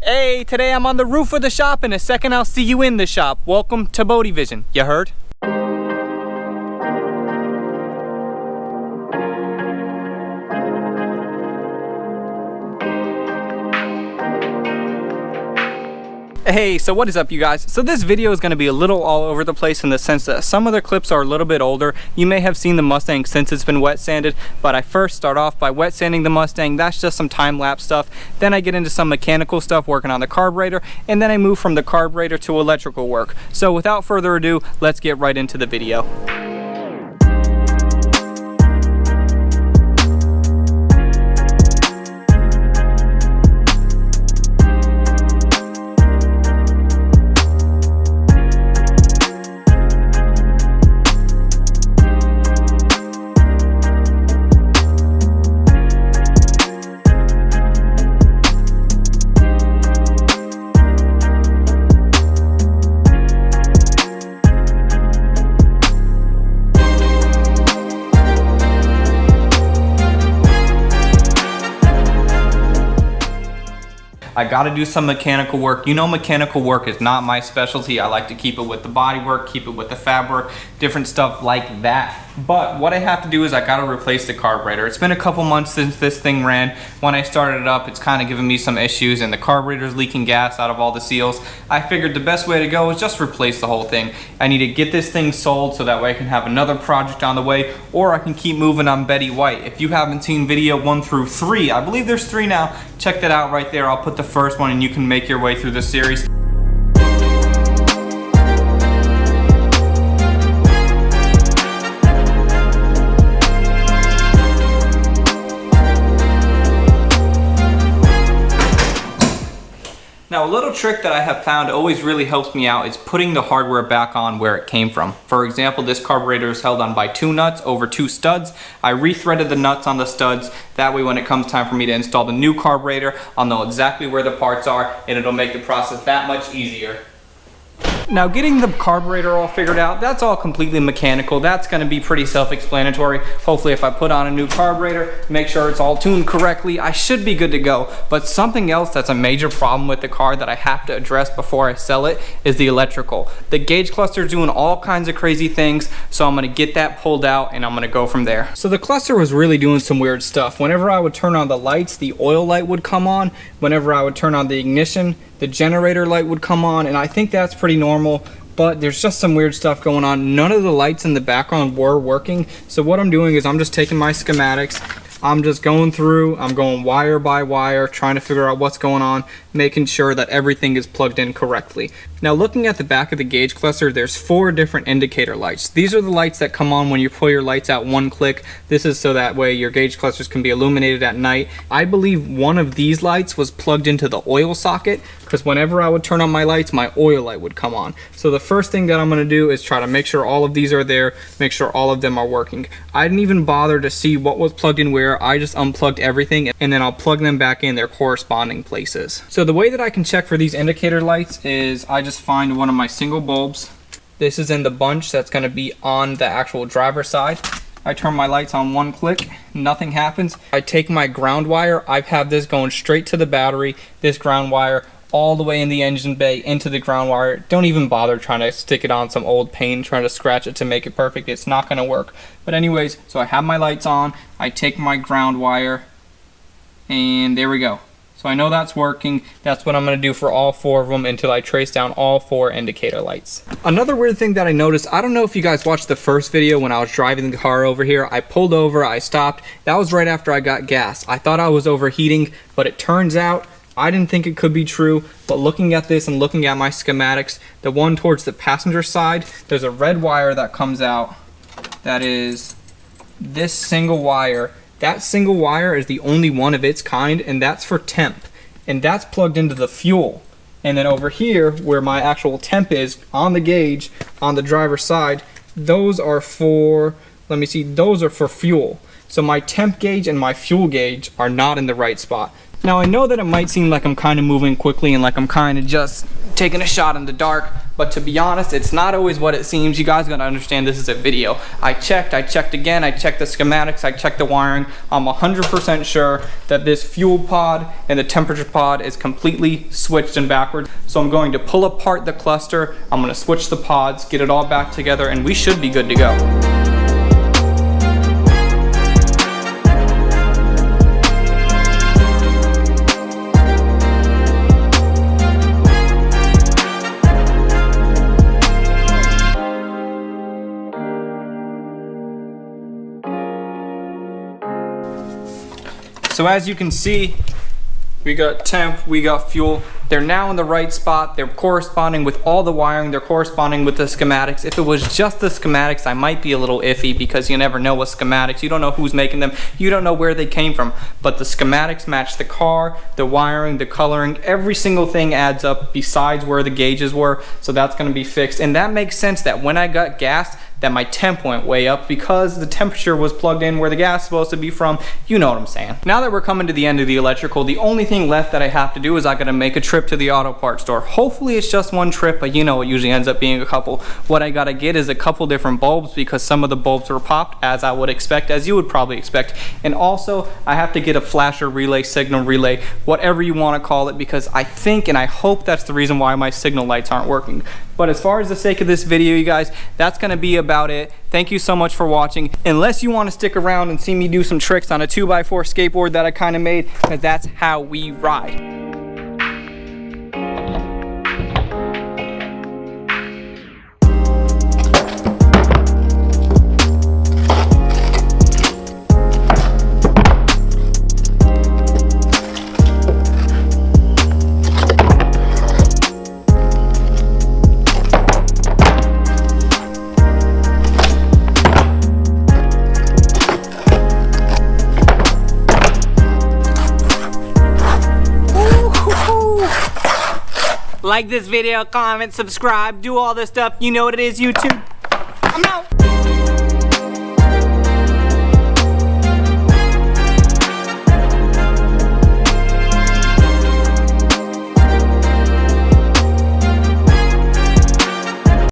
Hey, today I'm on the roof of the shop. In a second I'll see you in the shop. Welcome to Bodevision. You heard? Hey, so what is up you guys? So this video is going to be a little all over the place in the sense that some of the clips are a little bit older. You may have seen the Mustang since it's been wet sanded, but I first start off by wet sanding the Mustang. That's just some time-lapse stuff. Then I get into some mechanical stuff working on the carburetor, and then I move from the carburetor to electrical work. So without further ado, let's get right into the video. I gotta do some mechanical work. You know, mechanical work is not my specialty. I like to keep it with the body work, keep it with the fab work, different stuff like that. But what I have to do is I gotta replace the carburetor. It's been a couple months since this thing ran. When I started it up, it's kind of giving me some issues and the carburetor's leaking gas out of all the seals. I figured the best way to go is just replace the whole thing. I need to get this thing sold so that way I can have another project on the way, or I can keep moving on Betty White. If you haven't seen video 1 through 3, I believe there's 3 now, check that out right there. I'll put the first one and you can make your way through the series. Now, a little trick that I have found always really helps me out is putting the hardware back on where it came from. For example, this carburetor is held on by 2 nuts over 2 studs. I rethreaded the nuts on the studs. That way when it comes time for me to install the new carburetor, I'll know exactly where the parts are and it'll make the process that much easier. Now, getting the carburetor all figured out, that's all completely mechanical. That's going to be pretty self-explanatory. Hopefully if I put on a new carburetor, make sure it's all tuned correctly, I should be good to go. But something else that's a major problem with the car that I have to address before I sell it is the electrical. The gauge cluster is doing all kinds of crazy things, so I'm going to get that pulled out and I'm going to go from there. So the cluster was really doing some weird stuff. Whenever I would turn on the lights, the oil light would come on. Whenever I would turn on the ignition, the generator light would come on, and I think that's pretty normal, but there's just some weird stuff going on. None of the lights in the background were working, so what I'm doing is I'm just taking my schematics, I'm just going through, I'm going wire by wire, trying to figure out what's going on, making sure that everything is plugged in correctly. Now, looking at the back of the gauge cluster, there's 4 different indicator lights. These are the lights that come on when you pull your lights out 1 click. This is so that way your gauge clusters can be illuminated at night. I believe one of these lights was plugged into the oil socket, because whenever I would turn on my lights, my oil light would come on. So the first thing that I'm going to do is try to make sure all of these are there, make sure all of them are working. I didn't even bother to see what was plugged in where. I just unplugged everything and then I'll plug them back in their corresponding places. So the way that I can check for these indicator lights is I just find one of my single bulbs. This is in the bunch that's going to be on the actual driver's side. I turn my lights on 1 click, nothing happens. I take my ground wire, I have this going straight to the battery, this ground wire all the way in the engine bay into the ground wire. Don't even bother trying to stick it on some old paint, trying to scratch it to make it perfect. It's not going to work. But anyways, so I have my lights on, I take my ground wire, and there we go. So I know that's working. That's what I'm going to do for all 4 of them until I trace down all 4 indicator lights. Another weird thing that I noticed, I don't know if you guys watched the first video when I was driving the car over here. I pulled over, I stopped. That was right after I got gas. I thought I was overheating, but it turns out I didn't think it could be true, but looking at this and looking at my schematics, the one towards the passenger side, there's a red wire that comes out. That is this single wire. That single wire is the only one of its kind, and that's for temp. And that's plugged into the fuel. And then over here, where my actual temp is, on the gauge, on the driver's side, those are for, let me see, those are for fuel. So my temp gauge and my fuel gauge are not in the right spot. Now I know that it might seem like I'm kind of moving quickly and like I'm kind of just taking a shot in the dark, but to be honest, it's not always what it seems. You guys gotta understand this is a video. I checked again, I checked the schematics, I checked the wiring. I'm 100% sure that this fuel pod and the temperature pod is completely switched and backwards. So I'm going to pull apart the cluster, I'm gonna switch the pods, get it all back together, and we should be good to go. So as you can see, we got temp, we got fuel. They're now in the right spot. They're corresponding with all the wiring. They're corresponding with the schematics. If it was just the schematics, I might be a little iffy because you never know with schematics. You don't know who's making them. You don't know where they came from. But the schematics match the car, the wiring, the coloring. Every single thing adds up besides where the gauges were. So that's going to be fixed. And that makes sense that when I got gas, that my temp went way up because the temperature was plugged in where the gas is supposed to be from. You know what I'm saying. Now that we're coming to the end of the electrical, the only thing left that I have to do is I gotta make a trip to the auto parts store. Hopefully it's just one trip, but you know it usually ends up being a couple. What I gotta get is a couple different bulbs because some of the bulbs were popped, as I would expect, as you would probably expect. And also I have to get a flasher relay, signal relay, whatever you want to call it, because I think and I hope that's the reason why my signal lights aren't working. But as far as the sake of this video, you guys, that's gonna be about it. Thank you so much for watching. Unless you want to stick around and see me do some tricks on a 2x4 skateboard that I kind of made, because that's how we ride. Like this video, comment, subscribe, do all this stuff. You know what it is, YouTube. I'm out.